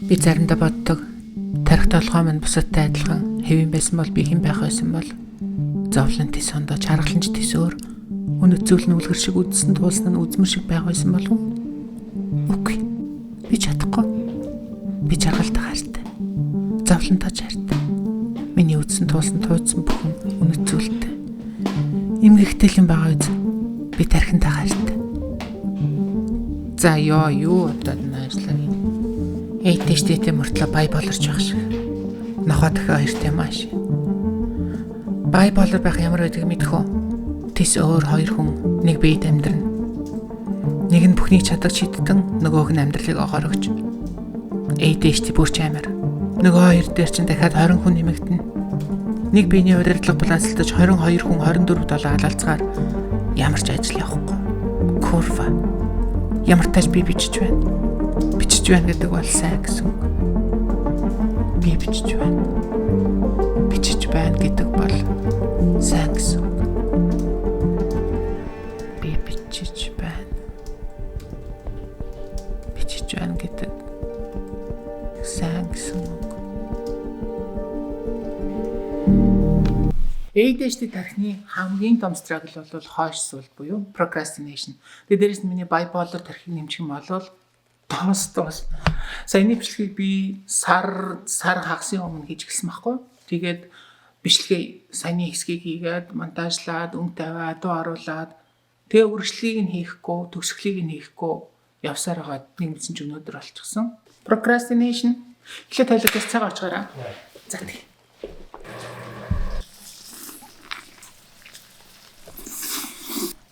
Би заримдаа боддог. Тарих толгой минь бусадтай адилхан хэвэн байсан бол би хэн байх байсан бол зовлон тис хондоо чаргаланч тис өөр үнэт зүйл нь үлгэр шиг үдсэн туулсан нь үзмэр шиг байх байсан болов уу? Үгүй. Би чадахгүй. Би чаргалтай хайртай. Зовлонтой хайртай. Миний үдсэн туулсан тууцсан бүхэн үнэт зүйлтэй. Имгэгтэй юм байгаа үз. Би тархинтай хайртай. За юу одоо наажлаа. Эйтэштэй мөртлөө бай болорч байх шиг. Нохоо дахиад хоёртой маш. Бай болор байх ямар байдгийг мэдэх үү? Тис өөр хоёр хүн нэг биед амьдрна. Нэг нь бүхнийг чадах шийдтэн, нөгөөх нь амьдралыг огоорогч. Эйтэштэй бүрч амар. Нөгөө хоёр дээр чинь дахиад 20 хүн нэмэгдэнэ. Нэг биений удирдлага булаацалтаж 22 хүн 24 долоо алалцгаар ямар ч ажил явахгүй. Курва. Ямар тач би бичиж байна. Бичиж байна гэдэг бол сайн гэсэн үг. Би бичиж байна. Бичиж байна гэдэг бол сайн гэсэн үг. Би бичиж байна. Бичиж байна гэдэг сайн гэсэн үг. ADHD тархины хамгийн том struggle бол хойш сүлд буюу procrastination. Тэгээд дээрээс нь миний bipolar тархийг нэмчих юм бол тоос. Саяны бичлэгийг би сар хагасын өмнө хийж гэлсэн байхгүй. Тэгээд бичлэгээ саяны хэсгийг хийгээд монтажлаад, өнгө тавиад, дуу оруулаад тэгээ үргэлжлэлийг нь хийхгүй, төгсгөлийг нь хийхгүй явсаар байгаа нэг мэдсэн ч өнөөдөр болчихсон. Procrastination. Эхлээд тойлогоос цаг авчгаараа. За тийм.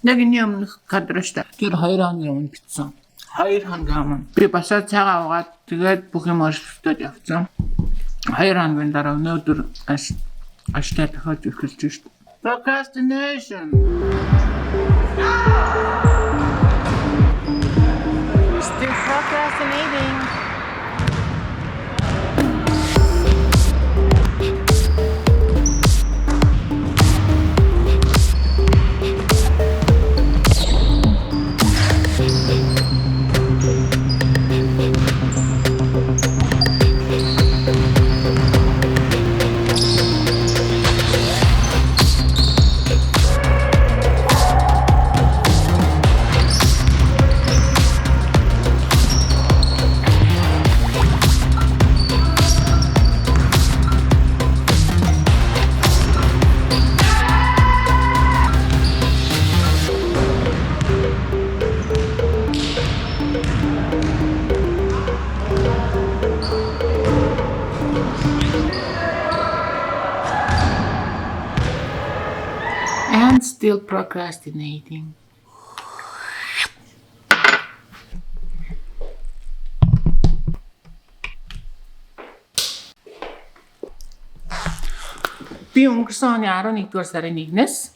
Яг энэ өмнөх кадраштай. Тэр 2 хоногийн өмнө бичсэн. 2 хоногийн өмнө. Би басаа цагаа аваад тэгээд бүх юм оршилтод явцсан. 2 хоногийн дараа өнөөдөр аштаа дахиад эхэлж шít. Procrastination. Still procrastinating. And still procrastinating. Би өнгөрсөн оны 11-р сарын 1-ээс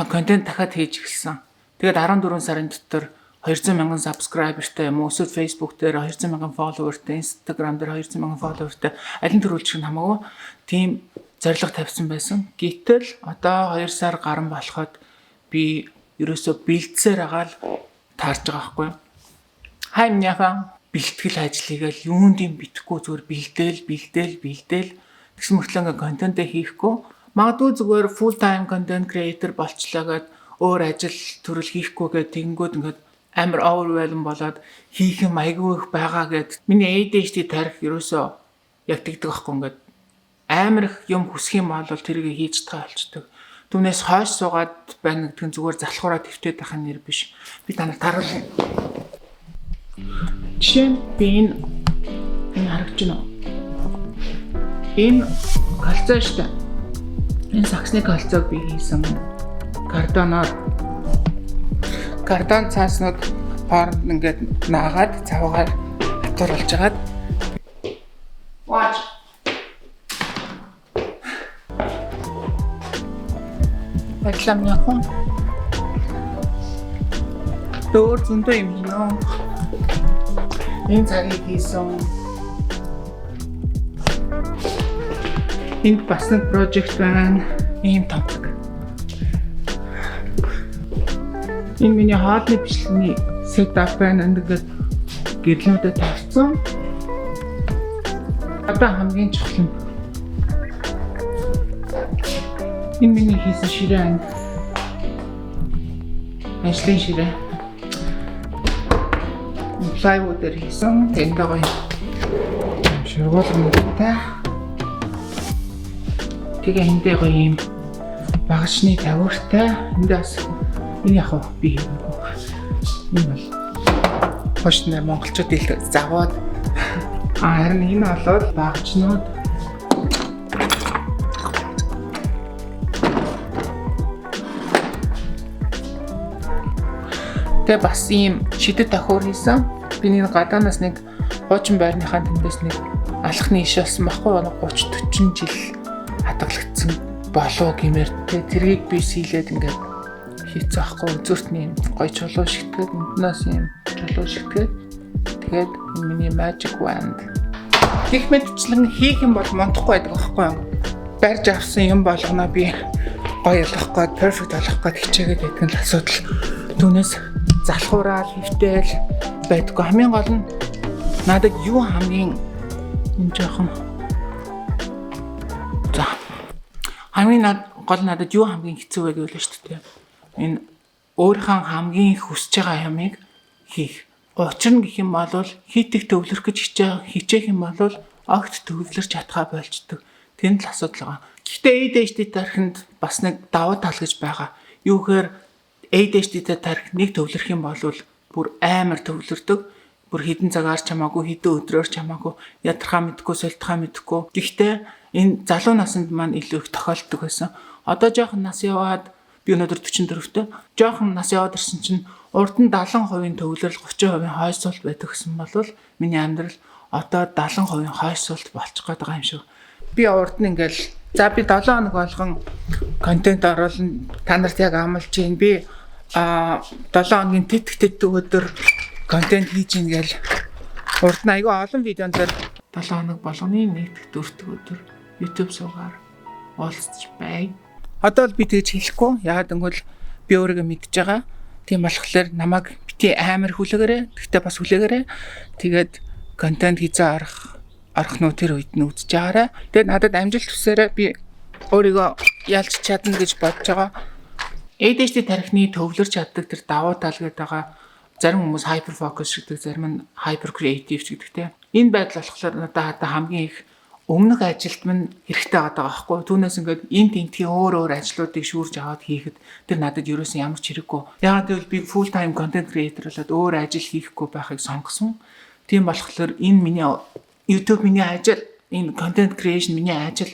контент дахиад хийж эхэлсэн. Тэгээд 14 сарын дотор 200,000 subscriberтай юм уу? Эсвэл Facebook дээр 200,000 followerтай, Instagram дээр 200,000 followerтай аль нь төрүүлчих нь хамаагүй. Тийм зорилго тавьсан байсан. Гэтэл одоо 2 сар гарan болоход би ерөөсөө бэлдсээр агаал таарж байгаа байхгүй. Хаймняхан бэлтгэл ажлыгээл юунд юм битгэхгүй зүгээр бэлдээл. Тэгсэн мөртлөө ингээ контент хийхгүй. Магадгүй зүгээр full time content creator болчлаа гэд өөр ажил төрөл хийхгүй гэд тэгэнгүүт ингээд амар overwhelm болоод хийх юм айгүй их байгаа гэд миний ADHD тарих ерөөсөө яг тэгдэг байхгүй ингээд амар их юм хүсэх юм бол тэрийг хийж байгаа болчдөг. Түүнээс хойш суугаад байна гэдэг нь зүгээр залхуураа твтээд байх нэр биш. Би танарт харуулъя. Жишээ нь би энэ харагч байна. Энэ кольцоо шүү дээ. Энэ саксны кольцоог би хийсэн. Картоноор. Картон цааснууд хооронд ингээд наагаад цавгаар хатууруулж агаад. Watch. Реклам яхан. Дөр зөндөө юм хийнэ. Энэ цагийг хийсэн. Энд бас нэг project байна. Ийм томдог. Энэ миний хаадны бичлэгийн setup байна. Ингээд гэрлүүдэд тавьсан. Одоо хамгийн чухал нь энэ миний хийсэн ширээ ань. Ажлын ширээ. Plywood-ээр хийсэн. Тэнд байгаа юм. Ширгуулмтай. Тэгээ эндээ гоё юм багшны тавиуртай. Эндээс энэ яг би юм. Энэ бол хошны монголчууд илтгэж заваад харин энэ болоод багчнууд тэгээ бас ийм шидэт тохиор хийсэн. Биний гадаанаас нэг хуучин байрныхаа тэндээс нэг алхны иш болсон баггүй 30-40 жил хадгалагдсан болоо гэмээр тэрийг би сийлээд ингээд хийцэн байхгүй зүртний гоё чулуу шигтгээд энднээс юм чулуу шигтгээд тэгээд миний magic wand гэх мэтчлэн хийх юм бол мундахгүй байдаг байхгүй юу? Барьж авсан юм болгоно би гоё болгох гээд perfect болгох гээд хичээгээд байдаг нь асуудал. Түүнээс залхуураал хөвтөөл байдаггүй. Хамгийн гол нь надад юу хамгийн энэ жоохон за хамгийн гол надад юу хамгийн хэцүү байг вэ шүү дээ. Энэ өөрийнхөө хамгийн хүсэж байгаа ямыг хийх. Учир нь гэх юм бол хийдэг төвлөрөх гэж хичээх юм бол огт төвлөрч чадхаа болждөг. Тэнд л асуудал байгаа. Гэхдээ ADHD тархинд бас нэг давуу тал гэж байгаа. Юу гэхээр ADHD тархи нэг төвлөрөх юм бол бүр амар төвлөрдөг. Бүр хідэн цагаар чамаагүй, хідэн өдрөөр чамаагүй, ядархаа мэдгүй, султхаа мэдгүй. Гэхдээ энэ залуу наснд маань илүү их тохиолддог байсан. Одоо жоохон нас яваад би өнөөдөр 44-тэй. Жоохон нас яваад ирсэн чинь урд нь 70% төвлөрөл 30% хойсуулт байдаг гэсэн бол миний амьдрал одоо 70% хойсуулт болчих гээд байгаа юм шиг. Би урд нь ингээл за би 7 хоног болгон контент оруулна. Та нарт яг амлаж гин би 7 хоногийн тэт өдөр контент хийж ийн гээл урд нь айгүй олон видеон дээр 7 хоног болгоны нэгдэх 4-р өдөр YouTube суугаар уулзч бай. Одоо л би тэгж хэлэхгүй. Яагаад гэвэл би өөрийгөө мэдж байгаа. Тийм болохоор намайг бити амар хүлээгээрэй. Гэхдээ бас хүлээгээрэй. Тэгээд контент хийцээ арах нөө тэр үед нь үзэж байгаарай. Тэгээд надад амжилт хүсээрэй. Би өөрийгөө ялж чадна гэж бодож байгаа. ADHD тархины төвлөрч чаддаг тэр давуу тал гэдэг байгаа. Зарим хүмүүс hyper focus гэдэг, зарим нь hyper creative гэдэг те. Энэ байдал болохоор надад хамгийн их өмнөх ажилд минь хэрэгтэй байгаа байхгүй. Түүнээс ингээд энэ тентгийн өөр ажлуудыг шүүрж аваад хийхэд тэр надад ерөөсөн ямар ч хэрэггүй. Яагаад гэвэл би full time content creator болоод өөр ажил хийхгүй байхыг сонгосон. Тийм болохоор энэ миний YouTube миний ажил, энэ content creation миний ажил,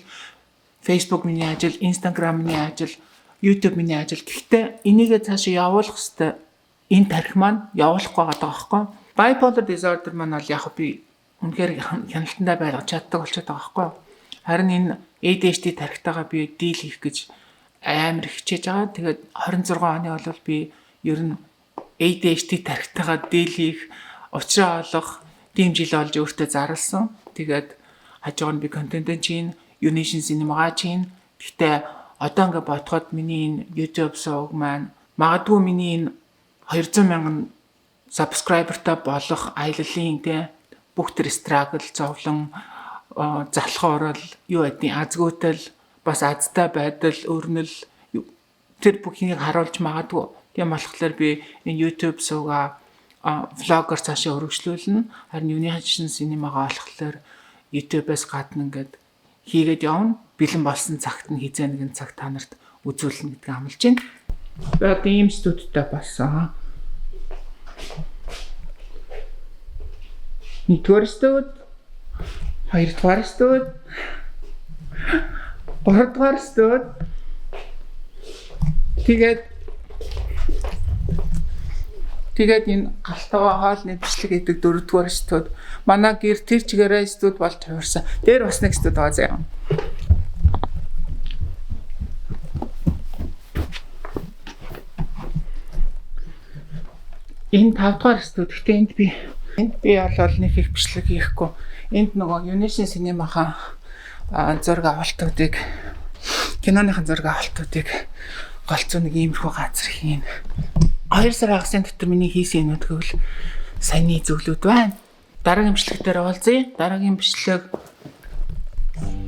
Facebook миний ажил, Instagram миний ажил, YouTube миний ажил. Гэхдээ энийгээ цаашаа явуулах хэвээр энэ тарих маань явуулахгүй байгаа байхгүй. Bipolar disorder маань бол яг би үнэхээр хяналтандаа байлгаж чаддаг болчиход байгаа байхгүй. Харин энэ ADHD тархитайгаа би дийл хийх гэж амар хичээж байгаа. Тэгээд 26 оны бол би ер нь ADHD тархитайгаа дийл хийх, учраа олох тийм жил болж өөртөө зарласан. Тэгээд хажуугаар нь би контентын чинь, Unition Cinema чинь. Гэхдээ одоо ингээд бодоход миний энэ YouTube сувг маань магадгүй миний энэ 200,000 subscriber-тай болох аяллалын те бүх тэр struggle зовлон залхуу орол юу гэдгийг азгүйтэл бас азтай байдал өрнөл тэр бүхнийг харуулж магадгүй. Тийм болохоор би энэ YouTube суугаа vlogger цаашаа өргөжлүүлнэ. Харин Unition Cinema-гаа болохоор YouTube-ээс гадна ингээд хийгээд явна. Бэлэн болсон цагт нь хизээ нэгэн цаг та нарт үзүүлнэ гэдгийг амлаж байна. Тэгээд ийм студиутай болсон. Нэгдүгээр студ, хоёрдугаар студ, гуравдугаар студ. Тэгээд энэ галтгаа хоолны бичлэг гэдэг дөрөвдүгээр студ. Манай гэр тэр чигээрээ студ болж хувирсан. Дээр бас нэг студ байгаа заяа. Энэ 5 дугаар студ. Гэхдээ энд би бол нэг их бичлэг хийхгүй. Энд нөгөө Unition Cinema-ха зураг авалтуудыг, киноныхан зураг авалтуудыг голцоо нэг иймэрхүү газар хийн. 2 сар хагасын дотор миний хийсэн юмуд гэвэл саяны зөвлөд байна. Дараагийн бичлэг дээр уулзъя. Дараагийн бичлэг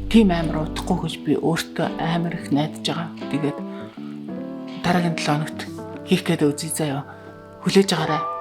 тийм амар удахгүй гэж би өөртөө амар их найдаж байгаа. Тэгээд дараагийн 7 хоногт хийх гээд үзье заяа. Хүлээж агаарай.